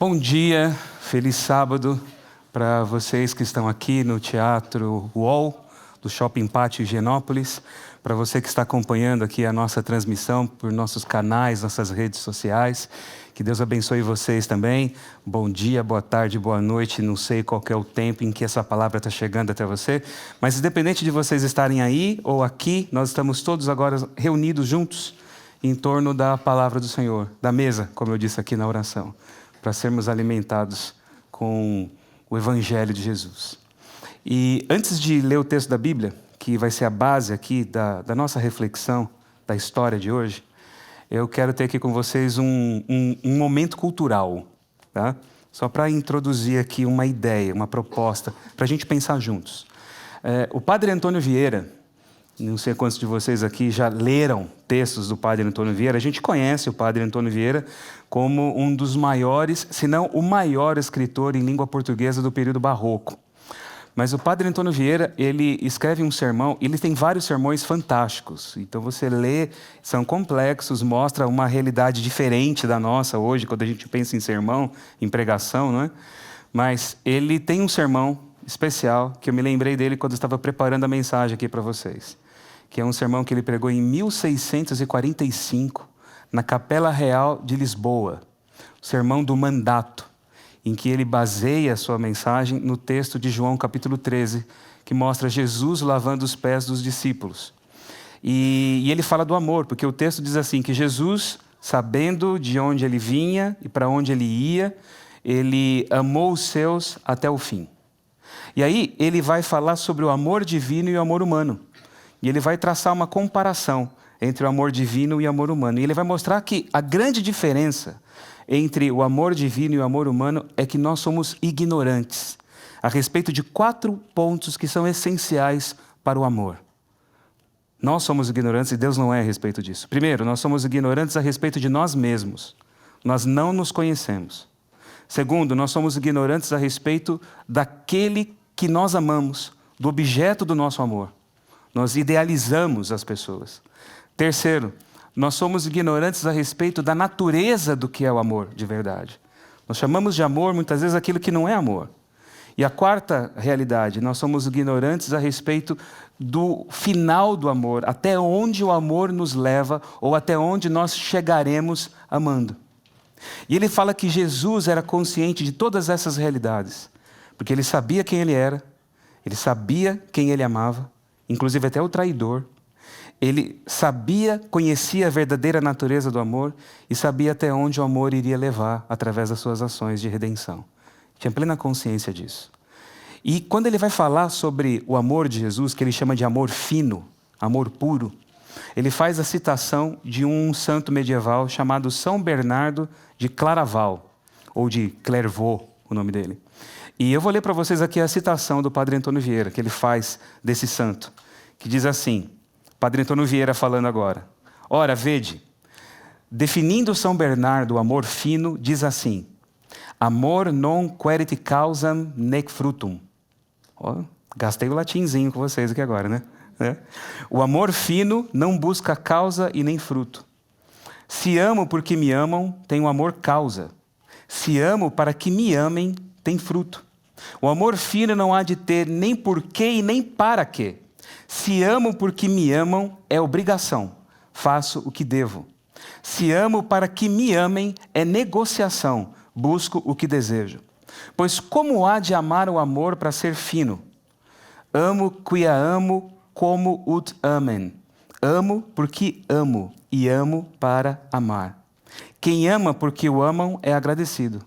Bom dia, feliz sábado para vocês que estão aqui no Teatro UOL, do Shopping Pátio Higienópolis, para você que está acompanhando aqui a nossa transmissão por nossos canais, nossas redes sociais. Que Deus abençoe vocês também. Bom dia, boa tarde, boa noite. Não sei qual que é o tempo em que essa palavra está chegando até você, mas independente de vocês estarem aí ou aqui, nós estamos todos agora reunidos juntos em torno da palavra do Senhor, da mesa, como eu disse aqui na oração, para sermos alimentados com o Evangelho de Jesus. E antes de ler o texto da Bíblia, que vai ser a base aqui da nossa reflexão, da história de hoje, eu quero ter aqui com vocês um momento cultural, tá? Só para introduzir aqui uma ideia, uma proposta, para a gente pensar juntos. O Padre Antônio Vieira, não sei quantos de vocês aqui já leram textos do Padre Antônio Vieira. A gente conhece o Padre Antônio Vieira como um dos maiores, se não o maior escritor em língua portuguesa do período barroco. Mas o Padre Antônio Vieira, ele escreve um sermão, ele tem vários sermões fantásticos. Então você lê, são complexos, mostra uma realidade diferente da nossa hoje, quando a gente pensa em sermão, em pregação, não é? Mas ele tem um sermão especial, que eu me lembrei dele quando eu estava preparando a mensagem aqui para vocês. Que é um sermão que ele pregou em 1645, na Capela Real de Lisboa. O Sermão do Mandato, em que ele baseia a sua mensagem no texto de João capítulo 13, que mostra Jesus lavando os pés dos discípulos. E ele fala do amor, porque o texto diz assim, que Jesus, sabendo de onde ele vinha e para onde ele ia, ele amou os seus até o fim. E aí ele vai falar sobre o amor divino e o amor humano. E ele vai traçar uma comparação entre o amor divino e o amor humano. E ele vai mostrar que a grande diferença entre o amor divino e o amor humano é que nós somos ignorantes a respeito de 4 pontos que são essenciais para o amor. Nós somos ignorantes e Deus não é a respeito disso. Primeiro, nós somos ignorantes a respeito de nós mesmos. Nós não nos conhecemos. Segundo, nós somos ignorantes a respeito daquele que nós amamos, do objeto do nosso amor. Nós idealizamos as pessoas. Terceiro, nós somos ignorantes a respeito da natureza do que é o amor de verdade. Nós chamamos de amor muitas vezes aquilo que não é amor. E a quarta realidade, nós somos ignorantes a respeito do final do amor, até onde o amor nos leva ou até onde nós chegaremos amando. E ele fala que Jesus era consciente de todas essas realidades, porque ele sabia quem ele era, ele sabia quem ele amava, inclusive até o traidor. Ele sabia, conhecia a verdadeira natureza do amor e sabia até onde o amor iria levar através das suas ações de redenção. Tinha plena consciência disso. E quando ele vai falar sobre o amor de Jesus, que ele chama de amor fino, amor puro, ele faz a citação de um santo medieval chamado São Bernardo de Claraval, ou de Clairvaux, o nome dele. E eu vou ler para vocês aqui a citação do Padre Antônio Vieira, que ele faz desse santo, que diz assim, Padre Antônio Vieira falando agora. Ora, vede, definindo São Bernardo o amor fino, diz assim, amor non querit causam nec frutum. Oh, gastei o latinzinho com vocês aqui agora, né? O amor fino não busca causa e nem fruto. Se amo porque me amam, tenho amor causa. Se amo para que me amem, tem fruto. O amor fino não há de ter nem porquê e nem para quê. Se amo porque me amam, é obrigação. Faço o que devo. Se amo para que me amem, é negociação. Busco o que desejo. Pois como há de amar o amor para ser fino? Amo quia amo como ut amen. Amo porque amo e amo para amar. Quem ama porque o amam é agradecido.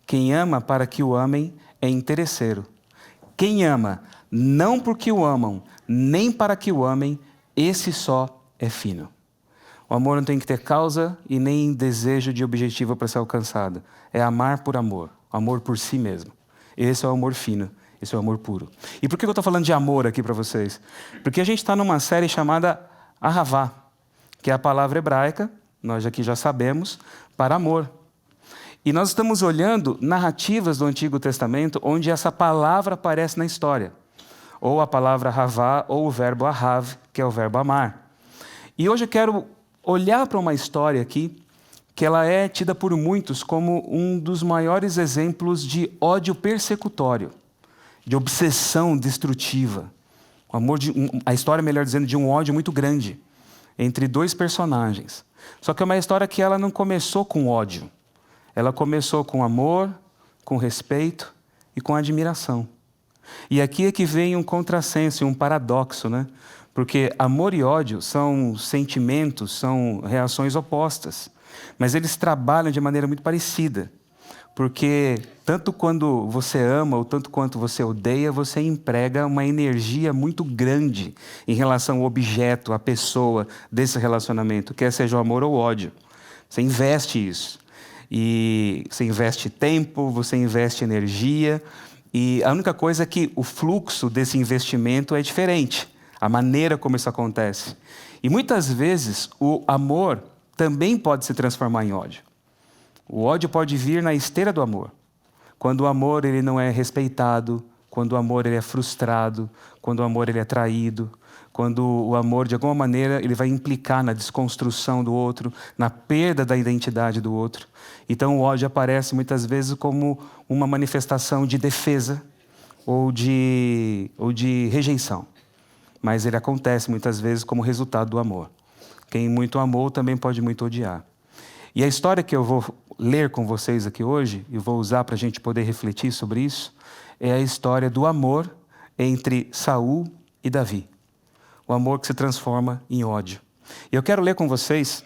Quem ama para que o amem é interesseiro. Quem ama não porque o amam, nem para que o amem, esse só é fino. O amor não tem que ter causa e nem desejo de objetivo para ser alcançado. É amar por amor, amor por si mesmo. Esse é o amor fino, esse é o amor puro. E por que eu estou falando de amor aqui para vocês? Porque a gente está numa série chamada Ahavá, que é a palavra hebraica, nós aqui já sabemos, para amor. E nós estamos olhando narrativas do Antigo Testamento onde essa palavra aparece na história. Ou a palavra Havá, ou o verbo ahav, que é o verbo amar. E hoje eu quero olhar para uma história aqui que ela é tida por muitos como um dos maiores exemplos de ódio persecutório, de obsessão destrutiva. A história, melhor dizendo, de um ódio muito grande entre dois personagens. Só que é uma história que ela não começou com ódio. Ela começou com amor, com respeito e com admiração. E aqui é que vem um contrassenso, um paradoxo, né? Porque amor e ódio são sentimentos, são reações opostas. Mas eles trabalham de maneira muito parecida. Porque tanto quando você ama ou tanto quanto você odeia, você emprega uma energia muito grande em relação ao objeto, à pessoa desse relacionamento, quer seja o amor ou o ódio. Você investe isso. E você investe tempo, você investe energia. E a única coisa é que o fluxo desse investimento é diferente. A maneira como isso acontece. E muitas vezes o amor também pode se transformar em ódio. O ódio pode vir na esteira do amor. Quando o amor ele não é respeitado, quando o amor ele é frustrado, quando o amor ele é traído, quando o amor de alguma maneira ele vai implicar na desconstrução do outro, na perda da identidade do outro. Então o ódio aparece muitas vezes como uma manifestação de defesa ou de rejeição. Mas ele acontece muitas vezes como resultado do amor. Quem muito amou também pode muito odiar. E a história que eu vou ler com vocês aqui hoje, e vou usar para a gente poder refletir sobre isso, é a história do amor entre Saul e Davi. O amor que se transforma em ódio. E eu quero ler com vocês,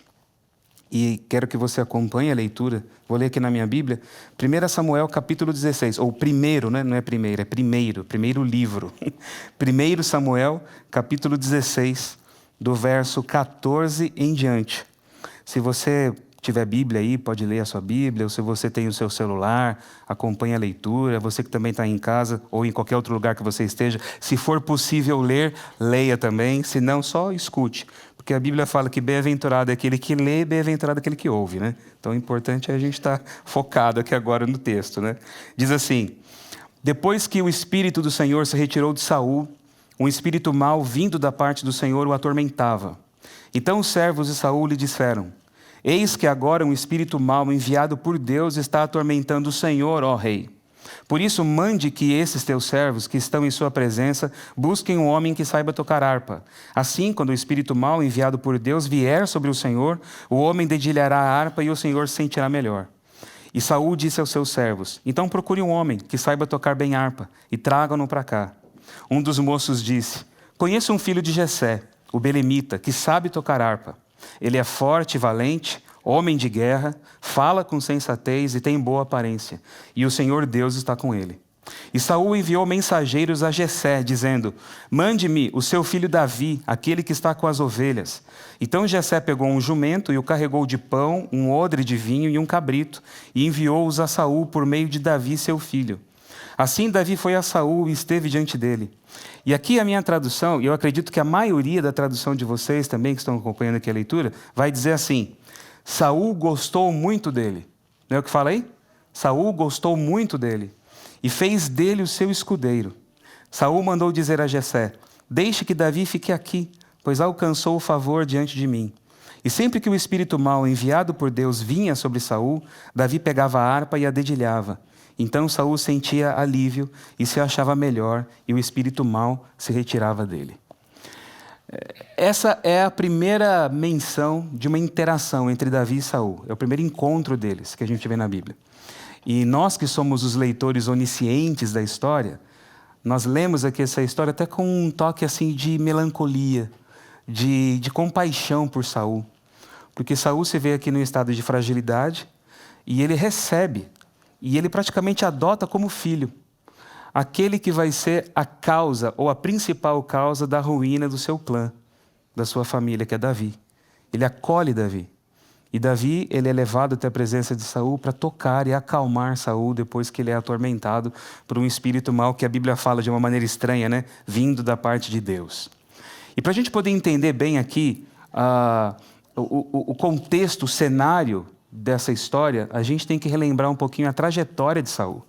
e quero que você acompanhe a leitura, vou ler aqui na minha Bíblia, 1 Samuel capítulo 16, ou primeiro, né? Não é primeiro, é primeiro livro. 1 Samuel capítulo 16, do verso 14 em diante. Se você tiver Bíblia aí, pode ler a sua Bíblia, ou se você tem o seu celular, acompanhe a leitura, você que também está em casa ou em qualquer outro lugar que você esteja, se for possível ler, leia também, se não, só escute, porque a Bíblia fala que bem-aventurado é aquele que lê, bem-aventurado é aquele que ouve, né? Então o importante é a gente estar focado aqui agora no texto, né? Diz assim: depois que o Espírito do Senhor se retirou de Saul, um espírito mau vindo da parte do Senhor o atormentava. Então os servos de Saul lhe disseram: eis que agora um espírito mau enviado por Deus está atormentando o Senhor, ó rei. Por isso mande que esses teus servos que estão em sua presença busquem um homem que saiba tocar harpa. Assim, quando o espírito mau enviado por Deus vier sobre o Senhor, o homem dedilhará a harpa e o Senhor se sentirá melhor. E Saul disse aos seus servos: então procure um homem que saiba tocar bem harpa e tragam-no para cá. Um dos moços disse: conheço um filho de Jessé, o belemita, que sabe tocar harpa. Ele é forte e valente, homem de guerra, fala com sensatez e tem boa aparência, e o Senhor Deus está com ele. E Saul enviou mensageiros a Jessé, dizendo: mande-me o seu filho Davi, aquele que está com as ovelhas. Então Jessé pegou um jumento e o carregou de pão, um odre de vinho e um cabrito, e enviou-os a Saul por meio de Davi, seu filho. Assim Davi foi a Saul e esteve diante dele. E aqui a minha tradução, e eu acredito que a maioria da tradução de vocês também, que estão acompanhando aqui a leitura, vai dizer assim: Saul gostou muito dele. Não é o que fala aí? Saul gostou muito dele e fez dele o seu escudeiro. Saul mandou dizer a Jessé: deixe que Davi fique aqui, pois alcançou o favor diante de mim. E sempre que o espírito mau enviado por Deus vinha sobre Saul, Davi pegava a harpa e a dedilhava. Então Saul sentia alívio e se achava melhor, e o espírito mau se retirava dele. Essa é a primeira menção de uma interação entre Davi e Saul. É o primeiro encontro deles que a gente vê na Bíblia. E nós que somos os leitores oniscientes da história, nós lemos aqui essa história até com um toque assim de melancolia, de compaixão por Saul. Porque Saul se vê aqui num estado de fragilidade e ele recebe, e ele praticamente adota como filho aquele que vai ser a causa, ou a principal causa da ruína do seu clã, da sua família, que é Davi. Ele acolhe Davi. E Davi, ele é levado até a presença de Saul para tocar e acalmar Saul depois que ele é atormentado por um espírito mau, que a Bíblia fala de uma maneira estranha, né? Vindo da parte de Deus. E para a gente poder entender bem aqui o contexto, o cenário dessa história, a gente tem que relembrar um pouquinho a trajetória de Saul,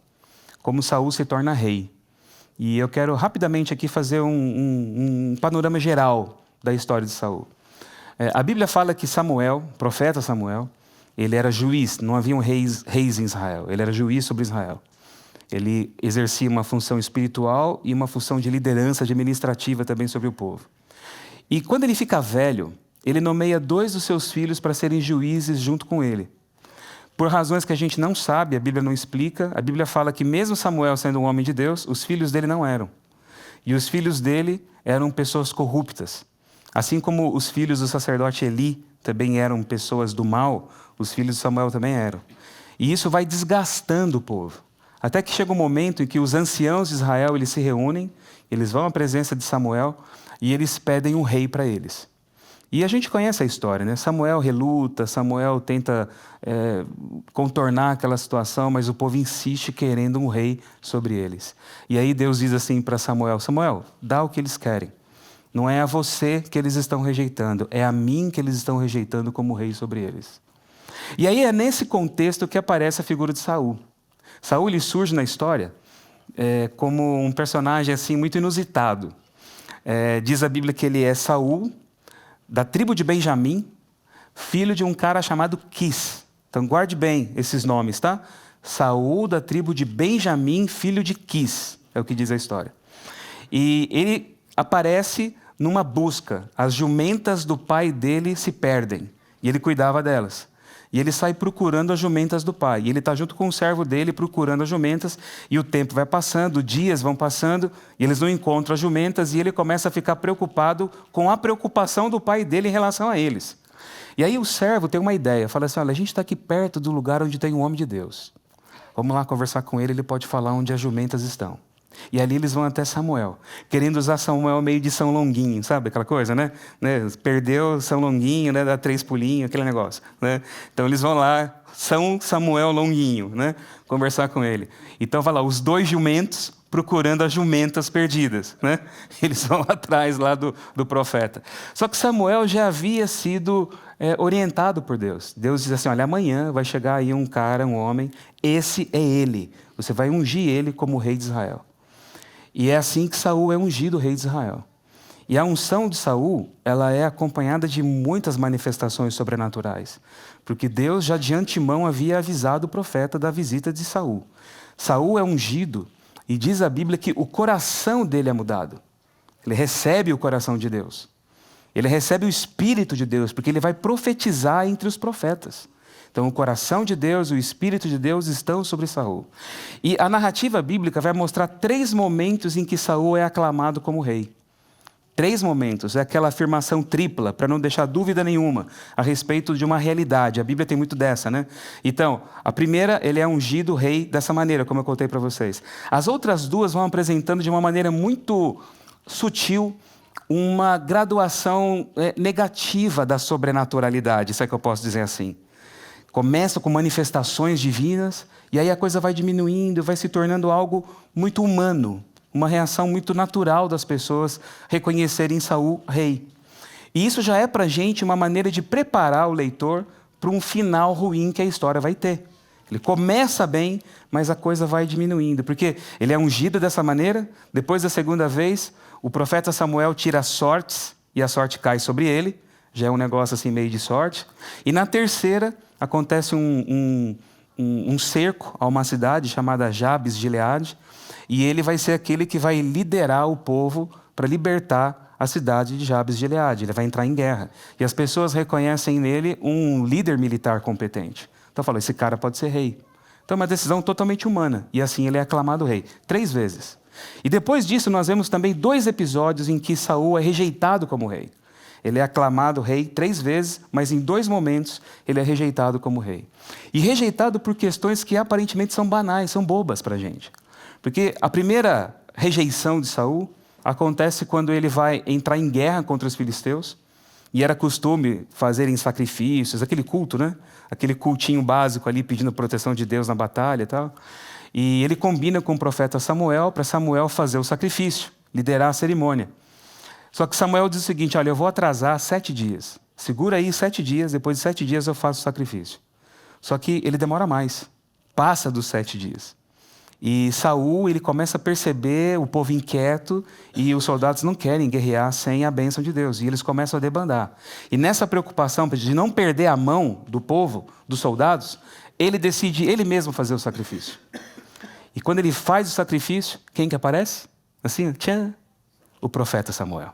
como Saul se torna rei. E eu quero rapidamente aqui fazer um panorama geral da história de Saul. A Bíblia fala que Samuel, profeta Samuel, ele era juiz, não haviam reis em Israel, ele era juiz sobre Israel. Ele exercia uma função espiritual e uma função de liderança administrativa também sobre o povo. E quando ele fica velho, ele nomeia 2 dos seus filhos para serem juízes junto com ele. Por razões que a gente não sabe, a Bíblia não explica, a Bíblia fala que mesmo Samuel sendo um homem de Deus, os filhos dele não eram. E os filhos dele eram pessoas corruptas. Assim como os filhos do sacerdote Eli também eram pessoas do mal, os filhos de Samuel também eram. E isso vai desgastando o povo. Até que chega um momento em que os anciãos de Israel eles se reúnem, eles vão à presença de Samuel e eles pedem um rei para eles. E a gente conhece a história, né? Samuel reluta, Samuel tenta contornar aquela situação, mas o povo insiste querendo um rei sobre eles. E aí Deus diz assim para Samuel, Samuel, dá o que eles querem. Não é a você que eles estão rejeitando, é a mim que eles estão rejeitando como rei sobre eles. E aí é nesse contexto que aparece a figura de Saul. Saul ele surge na história como um personagem assim, muito inusitado. Diz a Bíblia que ele é Saul, da tribo de Benjamim, filho de um cara chamado Quis. Então guarde bem esses nomes, tá? Saul, da tribo de Benjamim, filho de Quis, é o que diz a história. E ele aparece numa busca. As jumentas do pai dele se perdem, e ele cuidava delas. E ele sai procurando as jumentas do pai. E ele está junto com o servo dele procurando as jumentas. E o tempo vai passando, dias vão passando, e eles não encontram as jumentas. E ele começa a ficar preocupado com a preocupação do pai dele em relação a eles. E aí o servo tem uma ideia. Fala assim, olha, a gente está aqui perto do lugar onde tem um homem de Deus. Vamos lá conversar com ele, ele pode falar onde as jumentas estão. E ali eles vão até Samuel, querendo usar Samuel meio de São Longuinho, sabe aquela coisa, né? Perdeu São Longuinho, né? Dá 3 pulinhos, aquele negócio, né? Então eles vão lá, São Samuel Longuinho, né? Conversar com ele. Então vai lá, os 2 jumentos procurando as jumentas perdidas, né? Eles vão atrás lá do profeta. Só que Samuel já havia sido orientado por Deus. Deus diz assim, olha, amanhã vai chegar aí um cara, um homem, esse é ele. Você vai ungir ele como rei de Israel. E é assim que Saul é ungido rei de Israel. E a unção de Saul, ela é acompanhada de muitas manifestações sobrenaturais. Porque Deus já de antemão havia avisado o profeta da visita de Saul. Saul é ungido e diz a Bíblia que o coração dele é mudado. Ele recebe o coração de Deus. Ele recebe o Espírito de Deus, porque ele vai profetizar entre os profetas. Então, o coração de Deus e o Espírito de Deus estão sobre Saul. E a narrativa bíblica vai mostrar 3 momentos em que Saul é aclamado como rei. 3 momentos, é aquela afirmação tripla, para não deixar dúvida nenhuma a respeito de uma realidade. A Bíblia tem muito dessa, né? Então, a primeira, ele é ungido rei dessa maneira, como eu contei para vocês. As outras 2 vão apresentando de uma maneira muito sutil uma graduação negativa da sobrenaturalidade, se é que eu posso dizer assim. Começa com manifestações divinas, e aí a coisa vai diminuindo, vai se tornando algo muito humano, uma reação muito natural das pessoas reconhecerem Saul rei. E isso já é para a gente uma maneira de preparar o leitor para um final ruim que a história vai ter. Ele começa bem, mas a coisa vai diminuindo, porque ele é ungido dessa maneira, depois da segunda vez, o profeta Samuel tira as sortes, e a sorte cai sobre ele, já é um negócio assim meio de sorte. E na terceira, acontece um cerco a uma cidade chamada Jabes de Gileade, e ele vai ser aquele que vai liderar o povo para libertar a cidade de Jabes de Gileade. Ele vai entrar em guerra. E as pessoas reconhecem nele um líder militar competente. Então falam, esse cara pode ser rei. Então é uma decisão totalmente humana. E assim ele é aclamado rei. 3 vezes. E depois disso nós vemos também 2 episódios em que Saul é rejeitado como rei. Ele é aclamado rei 3 vezes, mas em 2 momentos ele é rejeitado como rei. E rejeitado por questões que aparentemente são banais, são bobas para a gente. Porque a primeira rejeição de Saul acontece quando ele vai entrar em guerra contra os filisteus. E era costume fazerem sacrifícios, aquele culto, né? Aquele cultinho básico ali pedindo proteção de Deus na batalha e tal. E ele combina com o profeta Samuel para Samuel fazer o sacrifício, liderar a cerimônia. Só que Samuel diz o seguinte, olha, eu vou atrasar 7 dias. Segura aí 7 dias, depois de 7 dias eu faço o sacrifício. Só que ele demora mais. Passa dos 7 dias. E Saul, ele começa a perceber o povo inquieto e os soldados não querem guerrear sem a bênção de Deus. E eles começam a debandar. E nessa preocupação de não perder a mão do povo, dos soldados, ele decide ele mesmo fazer o sacrifício. E quando ele faz o sacrifício, quem que aparece? Assim, tchan, o profeta Samuel.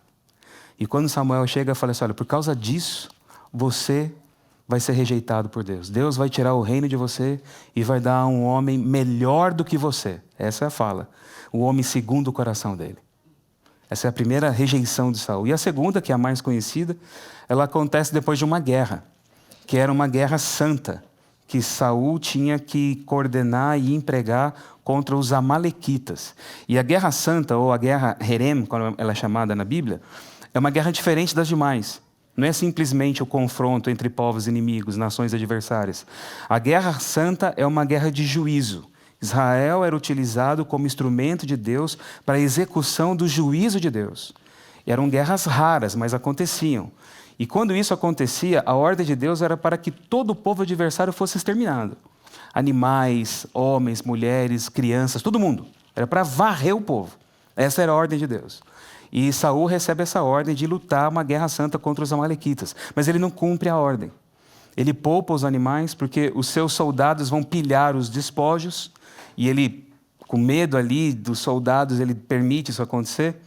E quando Samuel chega, fala assim, olha, por causa disso, você vai ser rejeitado por Deus. Deus vai tirar o reino de você e vai dar um homem melhor do que você. Essa é a fala. O homem segundo o coração dele. Essa é a primeira rejeição de Saul. E a segunda, que é a mais conhecida, ela acontece depois de uma guerra, que era uma guerra santa, que Saul tinha que coordenar e empregar contra os amalequitas. E a guerra santa, ou a guerra Herem, como ela é chamada na Bíblia, é uma guerra diferente das demais. Não é simplesmente o confronto entre povos inimigos, nações adversárias. A guerra santa é uma guerra de juízo. Israel era utilizado como instrumento de Deus para a execução do juízo de Deus. Eram guerras raras, mas aconteciam. E quando isso acontecia, a ordem de Deus era para que todo o povo adversário fosse exterminado. Animais, homens, mulheres, crianças, todo mundo. Era para varrer o povo. Essa era a ordem de Deus. E Saul recebe essa ordem de lutar uma guerra santa contra os amalequitas. Mas ele não cumpre a ordem. Ele poupa os animais porque os seus soldados vão pilhar os despojos. E ele, com medo ali dos soldados, ele permite isso acontecer.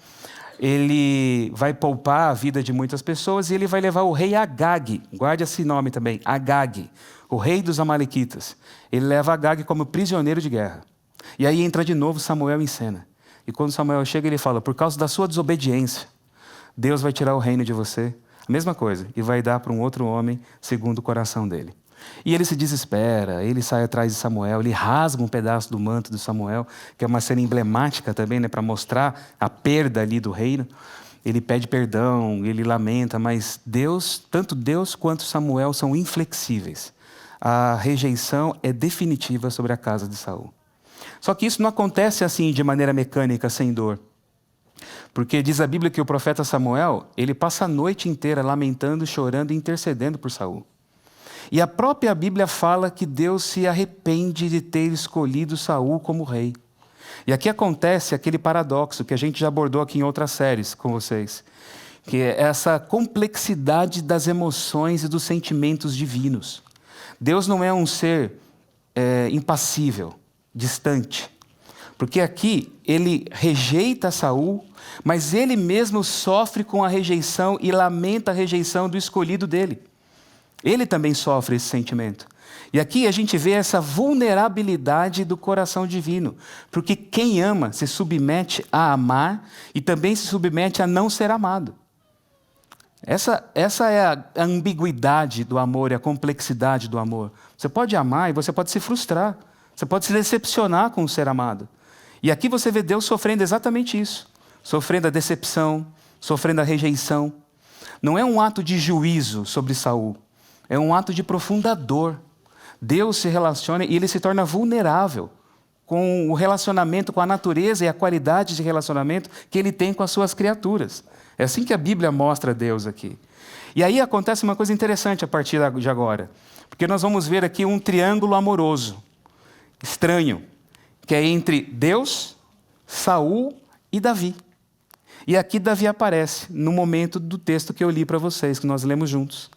Ele vai poupar a vida de muitas pessoas e ele vai levar o rei Agag. Guarde esse nome também, Agag, o rei dos amalequitas. Ele leva Agag como prisioneiro de guerra. E aí entra de novo Samuel em cena. E quando Samuel chega, ele fala, por causa da sua desobediência, Deus vai tirar o reino de você. A mesma coisa. E vai dar para um outro homem segundo o coração dele. E ele se desespera, ele sai atrás de Samuel, ele rasga um pedaço do manto de Samuel, que é uma cena emblemática também, né, para mostrar a perda ali do reino. Ele pede perdão, ele lamenta, mas Deus, tanto Deus quanto Samuel são inflexíveis. A rejeição é definitiva sobre a casa de Saul. Só que isso não acontece assim de maneira mecânica, sem dor. Porque diz a Bíblia que o profeta Samuel, ele passa a noite inteira lamentando, chorando e intercedendo por Saul. E a própria Bíblia fala que Deus se arrepende de ter escolhido Saul como rei. E aqui acontece aquele paradoxo que a gente já abordou aqui em outras séries com vocês, que é essa complexidade das emoções e dos sentimentos divinos. Deus não é um ser impassível, distante. Porque aqui ele rejeita Saul, mas ele mesmo sofre com a rejeição e lamenta a rejeição do escolhido dele. Ele também sofre esse sentimento. E aqui a gente vê essa vulnerabilidade do coração divino. Porque quem ama se submete a amar e também se submete a não ser amado. Essa é a ambiguidade do amor e a complexidade do amor. Você pode amar e você pode se frustrar. Você pode se decepcionar com o ser amado. E aqui você vê Deus sofrendo exatamente isso. Sofrendo a decepção, sofrendo a rejeição. Não é um ato de juízo sobre Saul. É um ato de profunda dor. Deus se relaciona e ele se torna vulnerável com o relacionamento, com a natureza e a qualidade de relacionamento que ele tem com as suas criaturas. É assim que a Bíblia mostra Deus aqui. E aí acontece uma coisa interessante a partir de agora. Porque nós vamos ver aqui um triângulo amoroso, estranho, que é entre Deus, Saul e Davi. E aqui Davi aparece no momento do texto que eu li para vocês, que nós lemos juntos.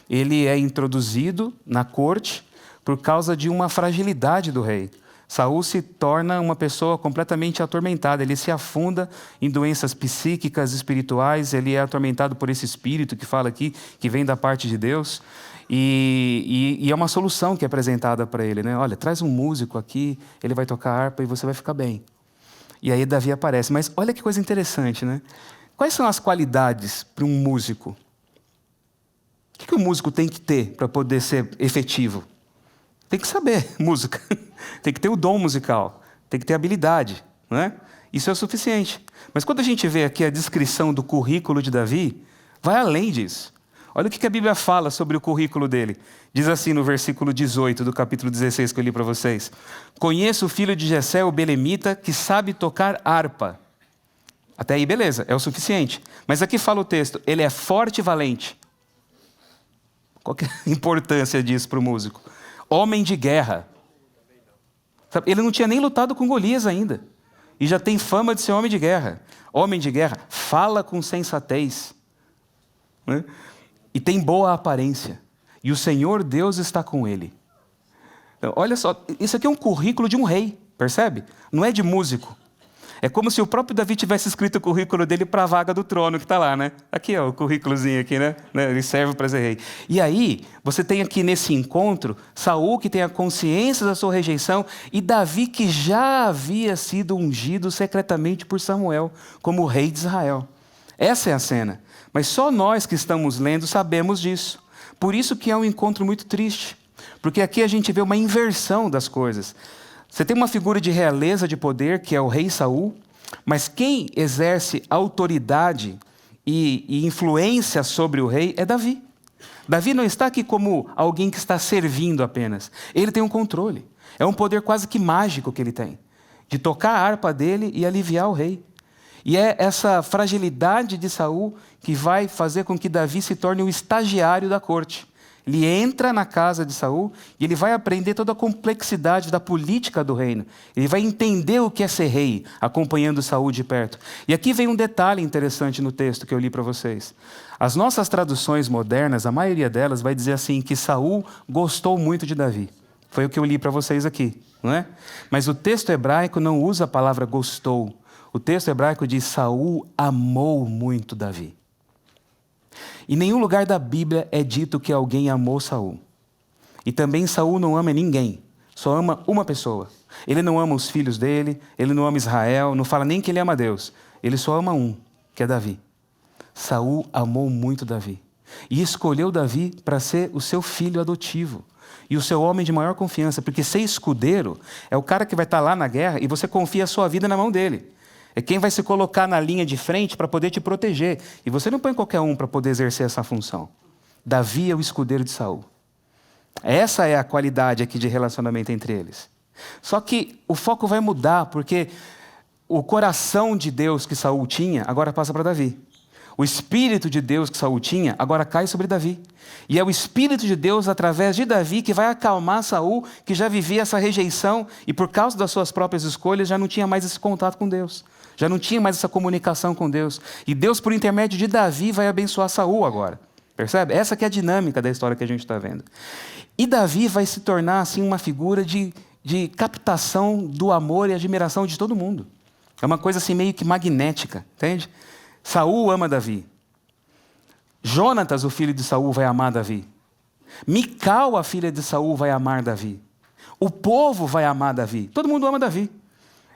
Ele é introduzido na corte por causa de uma fragilidade do rei. Saul se torna uma pessoa completamente atormentada, ele se afunda em doenças psíquicas, espirituais, ele é atormentado por esse espírito que fala aqui, que vem da parte de Deus, e é uma solução que é apresentada para ele, né? Olha, traz um músico aqui, ele vai tocar harpa e você vai ficar bem. E aí Davi aparece, mas olha que coisa interessante, né? Quais são as qualidades para um músico? O que o músico tem que ter para poder ser efetivo? Tem que saber música, tem que ter o dom musical, tem que ter habilidade, não é? Isso é o suficiente. Mas quando a gente vê aqui a descrição do currículo de Davi, vai além disso. Olha o que a Bíblia fala sobre o currículo dele. Diz assim no versículo 18 do capítulo 16 que eu li para vocês. Conheço o filho de Jessé, o belemita, que sabe tocar harpa. Até aí, beleza, é o suficiente. Mas aqui fala o texto, ele é forte e valente. Qual que é a importância disso para o músico? Homem de guerra. Sabe? Ele não tinha nem lutado com Golias ainda. E já tem fama de ser homem de guerra. Homem de guerra, fala com sensatez, né? E tem boa aparência. E o Senhor Deus está com ele. Então, olha só, isso aqui é um currículo de um rei, percebe? Não é de músico. É como se o próprio Davi tivesse escrito o currículo dele para a vaga do trono que está lá, né? Aqui, ó, o currículozinho aqui, né? Ele serve para ser rei. E aí, você tem aqui nesse encontro, Saul que tem a consciência da sua rejeição e Davi que já havia sido ungido secretamente por Samuel como rei de Israel. Essa é a cena. Mas só nós que estamos lendo sabemos disso. Por isso que é um encontro muito triste. Porque aqui a gente vê uma inversão das coisas. Você tem uma figura de realeza, de poder, que é o rei Saul, mas quem exerce autoridade e influência sobre o rei é Davi. Davi não está aqui como alguém que está servindo apenas. Ele tem um controle. É um poder quase que mágico que ele tem, de tocar a harpa dele e aliviar o rei. E é essa fragilidade de Saul que vai fazer com que Davi se torne o estagiário da corte. Ele entra na casa de Saul e ele vai aprender toda a complexidade da política do reino. Ele vai entender o que é ser rei, acompanhando Saul de perto. E aqui vem um detalhe interessante no texto que eu li para vocês. As nossas traduções modernas, a maioria delas vai dizer assim, que Saul gostou muito de Davi. Foi o que eu li para vocês aqui, não é? Mas o texto hebraico não usa a palavra gostou. O texto hebraico diz, Saul amou muito Davi. Em nenhum lugar da Bíblia é dito que alguém amou Saul. E também Saul não ama ninguém, só ama uma pessoa. Ele não ama os filhos dele, ele não ama Israel, não fala nem que ele ama Deus. Ele só ama um, que é Davi. Saul amou muito Davi. E escolheu Davi para ser o seu filho adotivo. E o seu homem de maior confiança, porque ser escudeiro é o cara que vai estar lá na guerra e você confia a sua vida na mão dele. É quem vai se colocar na linha de frente para poder te proteger. E você não põe qualquer um para poder exercer essa função. Davi é o escudeiro de Saul. Essa é a qualidade aqui de relacionamento entre eles. Só que o foco vai mudar, porque o coração de Deus que Saul tinha, agora passa para Davi. O Espírito de Deus que Saul tinha, agora cai sobre Davi. E é o Espírito de Deus, através de Davi, que vai acalmar Saul, que já vivia essa rejeição e por causa das suas próprias escolhas já não tinha mais esse contato com Deus. Já não tinha mais essa comunicação com Deus. E Deus, por intermédio de Davi, vai abençoar Saul agora. Percebe? Essa que é a dinâmica da história que a gente está vendo. E Davi vai se tornar assim uma figura de captação do amor e admiração de todo mundo. É uma coisa assim meio que magnética, entende? Saul ama Davi. Jonatas, o filho de Saul, vai amar Davi. Mical, a filha de Saul, vai amar Davi. O povo vai amar Davi. Todo mundo ama Davi.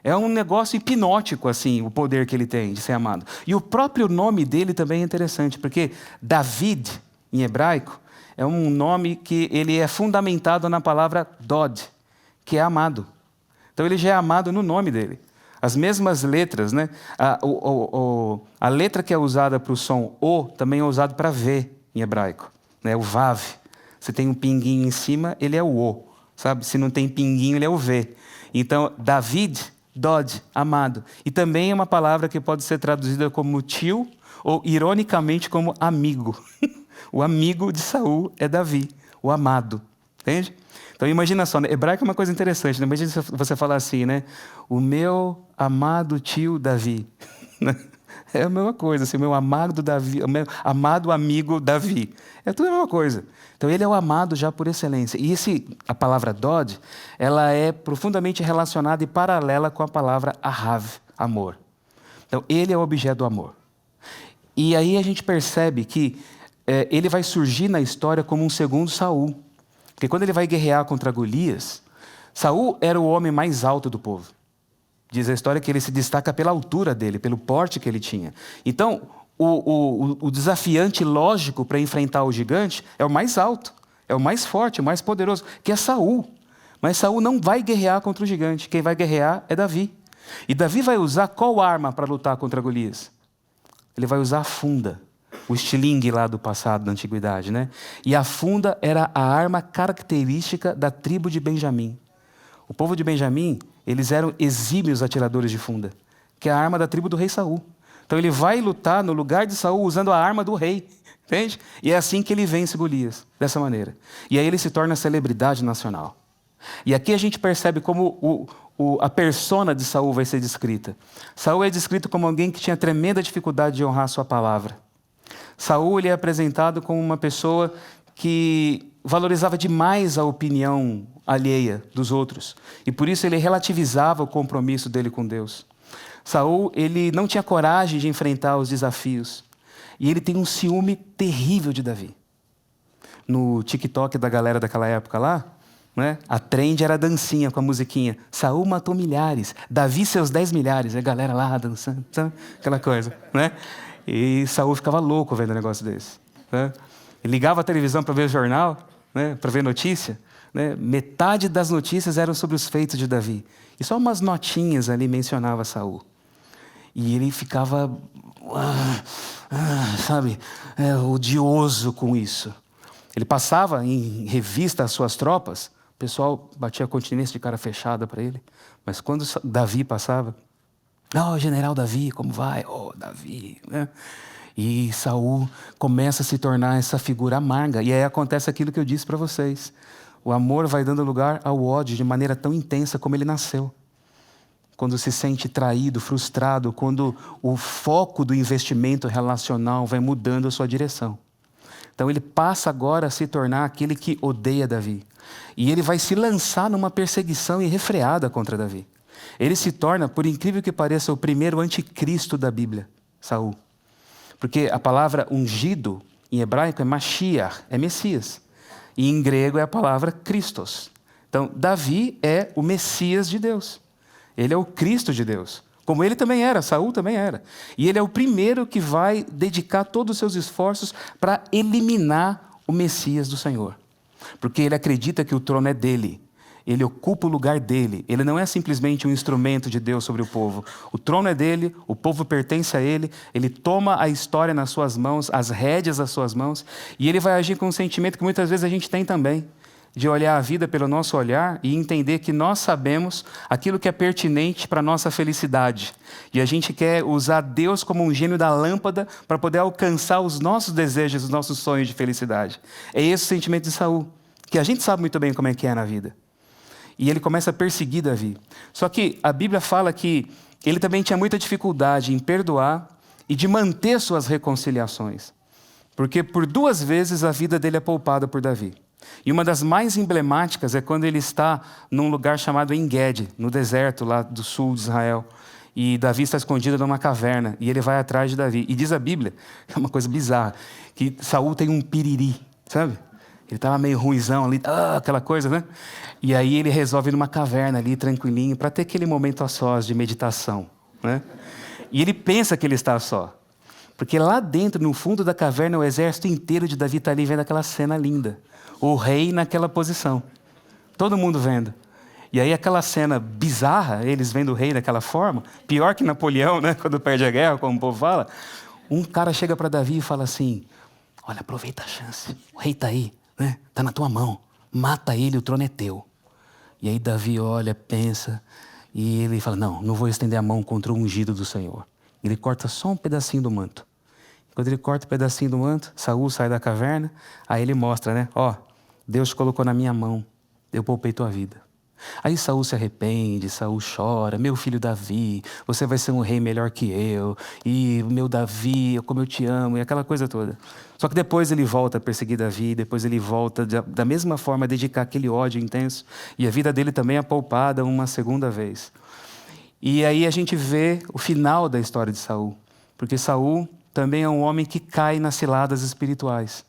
É um negócio hipnótico, assim, o poder que ele tem de ser amado. E o próprio nome dele também é interessante, porque David, em hebraico, é um nome que ele é fundamentado na palavra Dod, que é amado. Então ele já é amado no nome dele. As mesmas letras, né? A letra que é usada para o som O também é usada para V em hebraico, né? O Vav. Se tem um pinguinho em cima, ele é o O, sabe? Se não tem pinguinho, ele é o V. Então, David, Dod, amado. E também é uma palavra que pode ser traduzida como tio ou, ironicamente, como amigo. O amigo de Saul é Davi, o amado. Entende? Então, imagina só, né? Hebraico é uma coisa interessante, né? Imagina você falar assim, né? O meu amado tio Davi. É a mesma coisa, assim, o meu amado Davi, o meu amado amigo Davi. É tudo a mesma coisa. Então, ele é o amado já por excelência. E a palavra Dod, ela é profundamente relacionada e paralela com a palavra Ahav, amor. Então, ele é o objeto do amor. E aí a gente percebe que ele vai surgir na história como um segundo Saul. Porque quando ele vai guerrear contra Golias, Saul era o homem mais alto do povo. Diz a história que ele se destaca pela altura dele, pelo porte que ele tinha. Então, o desafiante lógico para enfrentar o gigante é o mais alto, é o mais forte, o mais poderoso, que é Saul. Mas Saul não vai guerrear contra o gigante. Quem vai guerrear é Davi. E Davi vai usar qual arma para lutar contra Golias? Ele vai usar a funda. O estilingue lá do passado, da antiguidade, né? E a funda era a arma característica da tribo de Benjamim. O povo de Benjamim, eles eram exímios atiradores de funda, que é a arma da tribo do rei Saul. Então ele vai lutar no lugar de Saul usando a arma do rei, entende? E é assim que ele vence Golias, dessa maneira. E aí ele se torna celebridade nacional. E aqui a gente percebe como a persona de Saul vai ser descrita. Saul é descrito como alguém que tinha tremenda dificuldade de honrar a sua palavra. Saul ele é apresentado como uma pessoa que valorizava demais a opinião alheia dos outros. E por isso ele relativizava o compromisso dele com Deus. Saul ele não tinha coragem de enfrentar os desafios. E ele tem um ciúme terrível de Davi. No TikTok da galera daquela época lá, né, a trend era a dancinha com a musiquinha. Saul matou milhares, Davi seus 10 milhares. A galera lá dançando, sabe? Aquela coisa, né? E Saul ficava louco vendo um negócio desse. Né? Ele ligava a televisão para ver o jornal, né, para ver notícia. Né? Metade das notícias eram sobre os feitos de Davi. E só umas notinhas ali mencionava Saul. E ele ficava, sabe, odioso com isso. Ele passava em revista as suas tropas, o pessoal batia continência de cara fechada para ele. Mas quando Davi passava, general Davi, como vai? Davi, né? E Saul começa a se tornar essa figura amarga. E aí acontece aquilo que eu disse para vocês. O amor vai dando lugar ao ódio de maneira tão intensa como ele nasceu. Quando se sente traído, frustrado, quando o foco do investimento relacional vai mudando a sua direção. Então ele passa agora a se tornar aquele que odeia Davi. E ele vai se lançar numa perseguição irrefreada contra Davi. Ele se torna, por incrível que pareça, o primeiro anticristo da Bíblia, Saul. Porque a palavra ungido, em hebraico, é Mashiach, é Messias. E em grego é a palavra Christos. Então, Davi é o Messias de Deus. Ele é o Cristo de Deus. Como ele também era, Saul também era. E ele é o primeiro que vai dedicar todos os seus esforços para eliminar o Messias do Senhor. Porque ele acredita que o trono é dele. Ele ocupa o lugar dele. Ele não é simplesmente um instrumento de Deus sobre o povo. O trono é dele, o povo pertence a ele. Ele toma a história nas suas mãos, as rédeas nas suas mãos. E ele vai agir com um sentimento que muitas vezes a gente tem também. De olhar a vida pelo nosso olhar e entender que nós sabemos aquilo que é pertinente para a nossa felicidade. E a gente quer usar Deus como um gênio da lâmpada para poder alcançar os nossos desejos, os nossos sonhos de felicidade. É esse o sentimento de Saul, que a gente sabe muito bem como é que é na vida. E ele começa a perseguir Davi. Só que a Bíblia fala que ele também tinha muita dificuldade em perdoar e de manter suas reconciliações. Porque por 2 vezes a vida dele é poupada por Davi. E uma das mais emblemáticas é quando ele está num lugar chamado En-Gedi, no deserto lá do sul de Israel. E Davi está escondido numa caverna, e ele vai atrás de Davi. E diz a Bíblia, é uma coisa bizarra, que Saul tem um piriri, sabe? Ele estava meio ruizão ali, aquela coisa, né? E aí ele resolve ir numa caverna ali, tranquilinho, para ter aquele momento a sós de meditação, né? E ele pensa que ele está só. Porque lá dentro, no fundo da caverna, o exército inteiro de Davi está ali vendo aquela cena linda. O rei naquela posição. Todo mundo vendo. E aí aquela cena bizarra, eles vendo o rei daquela forma, pior que Napoleão, né, quando perde a guerra, como o povo fala. Um cara chega para Davi e fala assim, olha, aproveita a chance, o rei está aí, né? Está na tua mão, mata ele, o trono é teu. E aí Davi olha, pensa, e ele fala, não vou estender a mão contra o ungido do Senhor. Ele corta só um pedacinho do manto. Quando ele corta um pedacinho do manto, Saul sai da caverna, aí ele mostra, né? Deus te colocou na minha mão, eu poupei tua vida. Aí Saul se arrepende, Saul chora, meu filho Davi, você vai ser um rei melhor que eu, e meu Davi, como eu te amo, e aquela coisa toda. Só que depois ele volta a perseguir Davi, depois ele volta da mesma forma a dedicar aquele ódio intenso, e a vida dele também é poupada uma segunda vez. E aí a gente vê o final da história de Saul, porque Saul também é um homem que cai nas ciladas espirituais.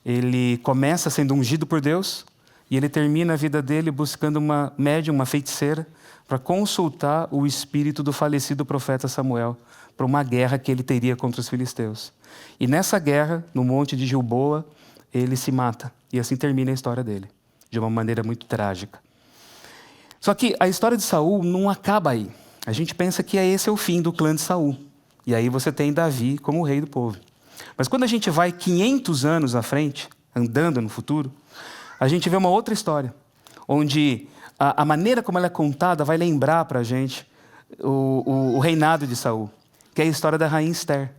Ele começa sendo ungido por Deus e ele termina a vida dele buscando uma médium, uma feiticeira, para consultar o espírito do falecido profeta Samuel para uma guerra que ele teria contra os filisteus. E nessa guerra, no monte de Gilboa, ele se mata. E assim termina a história dele, de uma maneira muito trágica. Só que a história de Saul não acaba aí. A gente pensa que esse é o fim do clã de Saul. E aí você tem Davi como o rei do povo. Mas quando a gente vai 500 anos à frente, andando no futuro, a gente vê uma outra história, onde a maneira como ela é contada vai lembrar para a gente o reinado de Saul, que é a história da rainha Esther.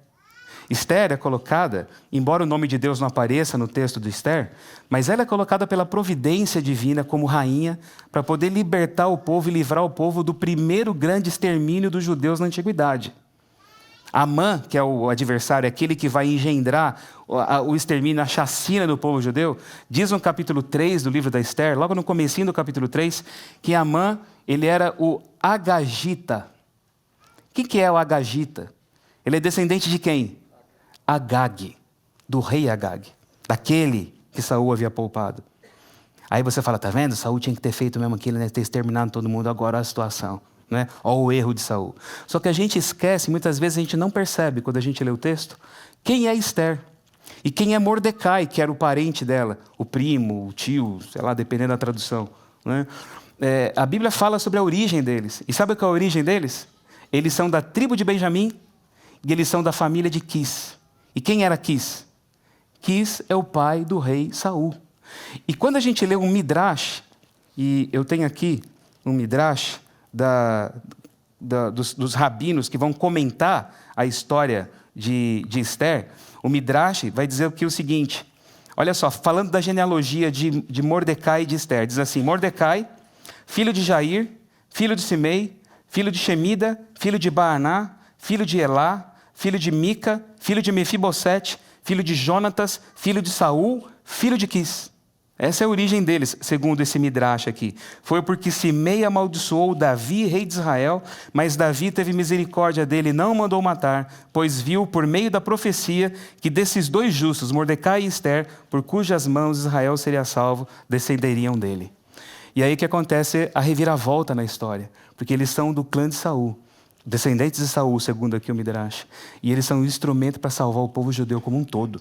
Esther é colocada, embora o nome de Deus não apareça no texto de Esther, mas ela é colocada pela providência divina como rainha para poder libertar o povo e livrar o povo do primeiro grande extermínio dos judeus na antiguidade. Amã, que é o adversário, aquele que vai engendrar o extermínio, a chacina do povo judeu, diz no capítulo 3 do livro da Esther, logo no comecinho do capítulo 3, que Amã, ele era o Agagita. Quem que é o Agagita? Ele é descendente de quem? Agag, do rei Agag, daquele que Saul havia poupado. Aí você fala, tá vendo? Saul tinha que ter feito mesmo aquilo, né? Ter exterminado todo mundo, agora olha a situação. Né? Olha o erro de Saul. Só que a gente esquece, muitas vezes a gente não percebe, quando a gente lê o texto, quem é Esther. E quem é Mordecai, que era o parente dela, o primo, o tio, sei lá, dependendo da tradução. Né? A Bíblia fala sobre a origem deles. E sabe qual é a origem deles? Eles são da tribo de Benjamim e eles são da família de Quis. E quem era Quis? Quis é o pai do rei Saul. E quando a gente lê um Midrash, e eu tenho aqui um Midrash dos rabinos que vão comentar a história de Esther, o Midrash vai dizer aqui o seguinte, olha só, falando da genealogia de Mordecai e de Esther, diz assim, Mordecai, filho de Jair, filho de Simei, filho de Shemida, filho de Baaná, filho de Elá, filho de Mica, filho de Mefibosete, filho de Jonatas, filho de Saul, filho de Quis. Essa é a origem deles, segundo esse Midrash aqui. Foi porque Simei amaldiçoou Davi, rei de Israel, mas Davi teve misericórdia dele e não o mandou matar, pois viu por meio da profecia que desses dois justos, Mordecai e Esther, por cujas mãos Israel seria salvo, descenderiam dele. E aí que acontece a reviravolta na história, porque eles são do clã de Saul, descendentes de Saul, segundo aqui o Midrash, e eles são um instrumento para salvar o povo judeu como um todo.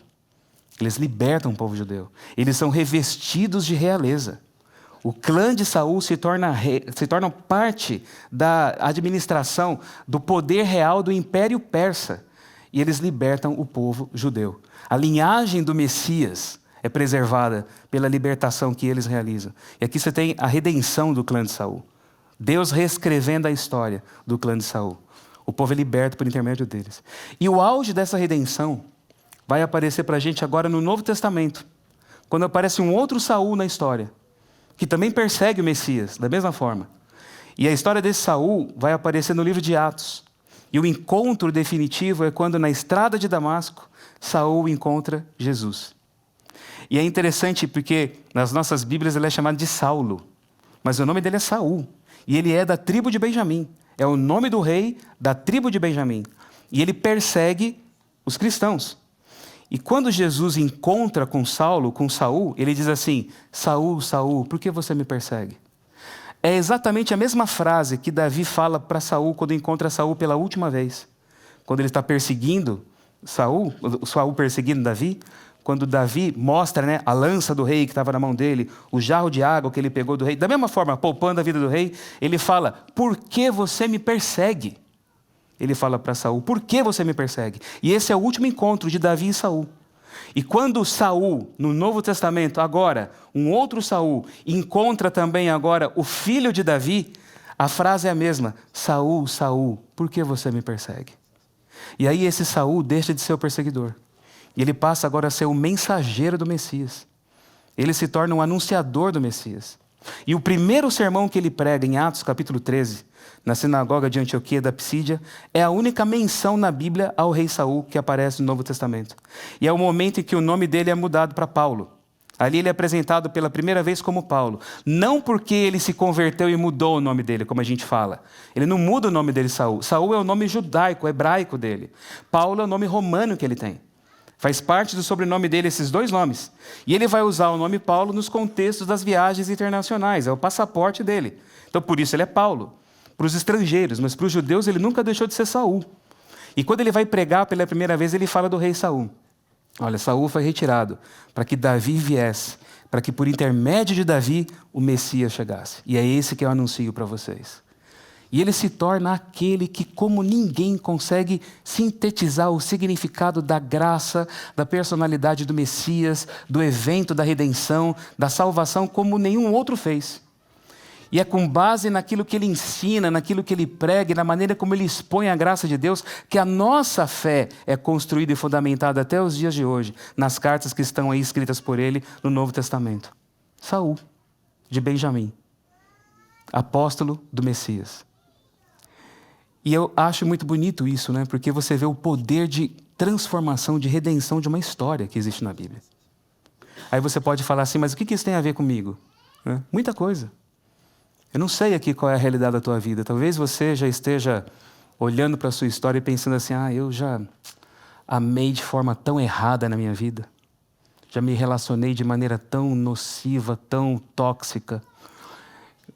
Eles libertam o povo judeu. Eles são revestidos de realeza. O clã de Saul se torna parte da administração do poder real do Império Persa. E eles libertam o povo judeu. A linhagem do Messias é preservada pela libertação que eles realizam. E aqui você tem a redenção do clã de Saul. Deus reescrevendo a história do clã de Saul. O povo é liberto por intermédio deles. E o auge dessa redenção vai aparecer para a gente agora no Novo Testamento, quando aparece um outro Saul na história, que também persegue o Messias, da mesma forma. E a história desse Saul vai aparecer no livro de Atos. E o encontro definitivo é quando, na estrada de Damasco, Saul encontra Jesus. E é interessante porque nas nossas Bíblias ele é chamado de Saulo, mas o nome dele é Saul. E ele é da tribo de Benjamim. É o nome do rei da tribo de Benjamim. E ele persegue os cristãos. E quando Jesus encontra com Saul, ele diz assim, Saul, Saul, por que você me persegue? É exatamente a mesma frase que Davi fala para Saul quando encontra Saul pela última vez. Quando ele está perseguindo Saul perseguindo Davi, quando Davi mostra, né, a lança do rei que estava na mão dele, o jarro de água que ele pegou do rei, da mesma forma, poupando a vida do rei, ele fala, por que você me persegue? Ele fala para Saul, por que você me persegue? E esse é o último encontro de Davi e Saul. E quando Saul, no Novo Testamento, agora, um outro Saul, encontra também agora o filho de Davi, a frase é a mesma, Saul, Saul, por que você me persegue? E aí esse Saul deixa de ser o perseguidor. E ele passa agora a ser o mensageiro do Messias. Ele se torna um anunciador do Messias. E o primeiro sermão que ele prega em Atos capítulo 13, na sinagoga de Antioquia da Psídia, é a única menção na Bíblia ao rei Saul que aparece no Novo Testamento. E é o momento em que o nome dele é mudado para Paulo. Ali ele é apresentado pela primeira vez como Paulo. Não porque ele se converteu e mudou o nome dele, como a gente fala. Ele não muda o nome dele, Saul. Saul é o nome judaico, hebraico dele. Paulo é o nome romano que ele tem. Faz parte do sobrenome dele esses dois nomes. E ele vai usar o nome Paulo nos contextos das viagens internacionais. É o passaporte dele. Então, por isso ele é Paulo. Para os estrangeiros, mas para os judeus ele nunca deixou de ser Saul. E quando ele vai pregar pela primeira vez, ele fala do rei Saul. Olha, Saul foi retirado para que Davi viesse, para que por intermédio de Davi o Messias chegasse. E é esse que eu anuncio para vocês. E ele se torna aquele que, como ninguém, consegue sintetizar o significado da graça, da personalidade do Messias, do evento da redenção, da salvação, como nenhum outro fez. E é com base naquilo que ele ensina, naquilo que ele prega e na maneira como ele expõe a graça de Deus que a nossa fé é construída e fundamentada até os dias de hoje, nas cartas que estão aí escritas por ele no Novo Testamento. Saul, de Benjamim, apóstolo do Messias. E eu acho muito bonito isso, né? Porque você vê o poder de transformação, de redenção de uma história que existe na Bíblia. Aí você pode falar assim, mas o que isso tem a ver comigo? Muita coisa. Eu não sei aqui qual é a realidade da tua vida. Talvez você já esteja olhando para a sua história e pensando assim, eu já amei de forma tão errada na minha vida. Já me relacionei de maneira tão nociva, tão tóxica.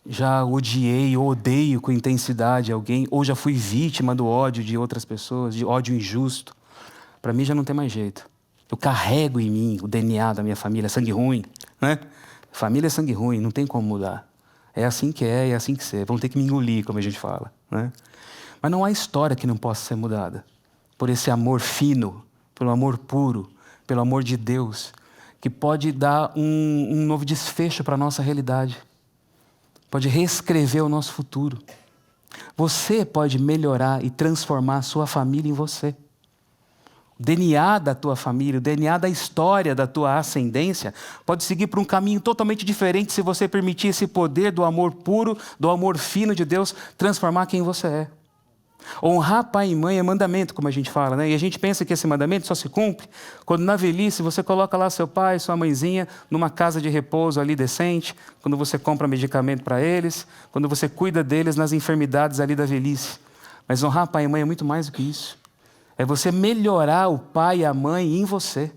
Já odiei ou odeio com intensidade alguém, ou já fui vítima do ódio de outras pessoas, de ódio injusto. Para mim já não tem mais jeito. Eu carrego em mim o DNA da minha família, sangue ruim, né? Família é sangue ruim, não tem como mudar. É assim que é assim que ser. Vão ter que me engolir, como a gente fala, né? Mas não há história que não possa ser mudada por esse amor fino, pelo amor puro, pelo amor de Deus, que pode dar um novo desfecho para a nossa realidade. Pode reescrever o nosso futuro. Você pode melhorar e transformar a sua família em você. O DNA da tua família, o DNA da história da tua ascendência pode seguir por um caminho totalmente diferente se você permitir esse poder do amor puro, do amor fino de Deus transformar quem você é. Honrar pai e mãe é mandamento, como a gente fala, né? E a gente pensa que esse mandamento só se cumpre quando na velhice você coloca lá seu pai, sua mãezinha numa casa de repouso ali decente, quando você compra medicamento para eles, quando você cuida deles nas enfermidades ali da velhice. Mas honrar pai e mãe é muito mais do que isso. É você melhorar o pai e a mãe em você.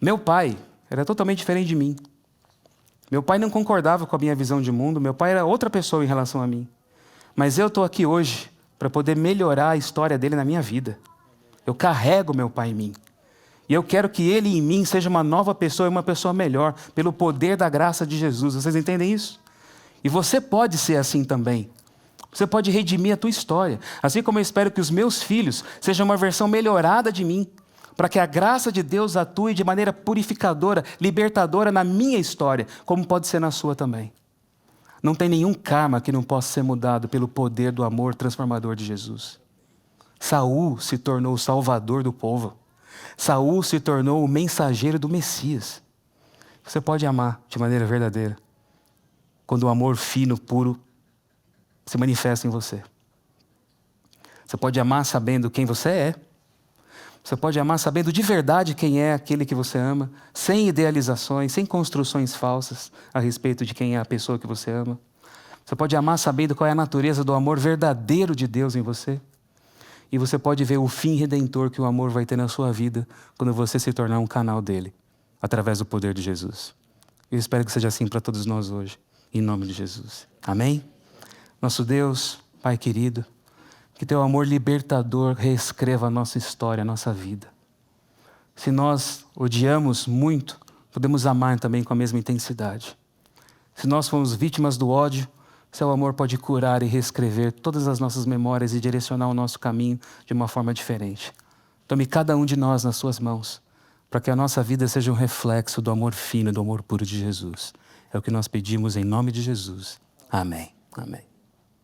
Meu pai era totalmente diferente de mim. Meu pai não concordava com a minha visão de mundo, meu pai era outra pessoa em relação a mim. Mas eu estou aqui hoje para poder melhorar a história dele na minha vida. Eu carrego meu pai em mim. E eu quero que ele em mim seja uma nova pessoa e uma pessoa melhor, pelo poder da graça de Jesus. Vocês entendem isso? E você pode ser assim também. Você pode redimir a tua história. Assim como eu espero que os meus filhos sejam uma versão melhorada de mim, para que a graça de Deus atue de maneira purificadora, libertadora na minha história, como pode ser na sua também. Não tem nenhum karma que não possa ser mudado pelo poder do amor transformador de Jesus. Saul se tornou o salvador do povo. Saul se tornou o mensageiro do Messias. Você pode amar de maneira verdadeira, quando o amor fino, puro, se manifesta em você. Você pode amar sabendo quem você é. Você pode amar sabendo de verdade quem é aquele que você ama, sem idealizações, sem construções falsas a respeito de quem é a pessoa que você ama. Você pode amar sabendo qual é a natureza do amor verdadeiro de Deus em você. E você pode ver o fim redentor que o amor vai ter na sua vida quando você se tornar um canal dele, através do poder de Jesus. Eu espero que seja assim para todos nós hoje, em nome de Jesus. Amém? Nosso Deus, Pai querido, que teu amor libertador reescreva a nossa história, a nossa vida. Se nós odiamos muito, podemos amar também com a mesma intensidade. Se nós formos vítimas do ódio, seu amor pode curar e reescrever todas as nossas memórias e direcionar o nosso caminho de uma forma diferente. Tome cada um de nós nas suas mãos, para que a nossa vida seja um reflexo do amor fino, do amor puro de Jesus. É o que nós pedimos em nome de Jesus. Amém. Amém.